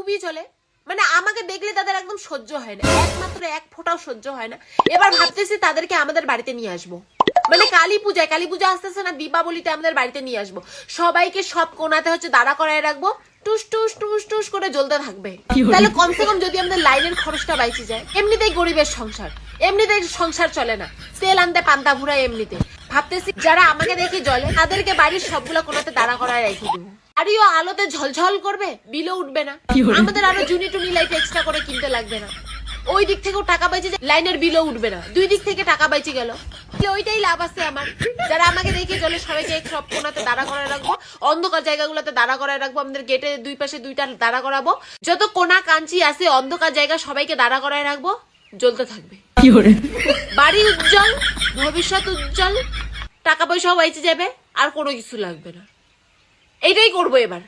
ডুবি চলে, মানে আমাকে দেখলে তাদের একদম সহ্য হয় না, একমাত্র এক ফোঁটাও সহ্য হয় না। এবার ভাবতেছি তাদেরকে আমাদের বাড়িতে নিয়ে আসবো, মানে কালী পূজা আসতেছে না, দীপাবলিতে আমাদের বাড়িতে নিয়ে আসবো, সবাইকে সব কোনাতে হচ্ছে দাঁড়া করায় রাখবো, টুস টুস টুস টুস করে জ্বলতে থাকবে। তাহলে কমসে কম যদি আমাদের লাইনের খরচটা বাইচে যায়, এমনিতেই গরিবের সংসার, এমনিতেই সংসার চলে না, তেল আনতে পান্তা ভুরায় এমনিতে। ভাবতেছি যারা আমাকে দেখে জ্বলে তাদেরকে বাড়ির সবগুলা কোনাতে দাঁড়া করায় রেখে দেবো, আরিও আলোতে ঝলঝল করবে, বিলও উঠবে না, আমাদের আরো জুনি টুনি লাইট এক্সট্রা করে কিনতে লাগবে না, ওই দিক থেকেও টাকা বাইচে, লাইনের বিলও উঠবে না, দুই দিক থেকে টাকা বাইচে গেল, ওইটাই লাভ আছে আমার। যারা আমাকে দেখে চলে সবাইকে সব কোনাতে দাঁড়া করায় রাখবো, অন্ধকার জায়গাগুলোতে দাঁড়া করায় রাখবো, আমাদের গেটের দুই পাশে দুইটা দাঁড়া করাবো, যত কোনা কাঞ্চি আছে অন্ধকার জায়গা সবাইকে দাঁড়া করায় রাখবো, জ্বলতে থাকবে। বাড়ি উজ্জ্বল, ভবিষ্যৎ উজ্জ্বল, টাকা পয়সাও বাইচে যাবে, আর কোনো কিছু লাগবে না। এইটাই করবো এবার।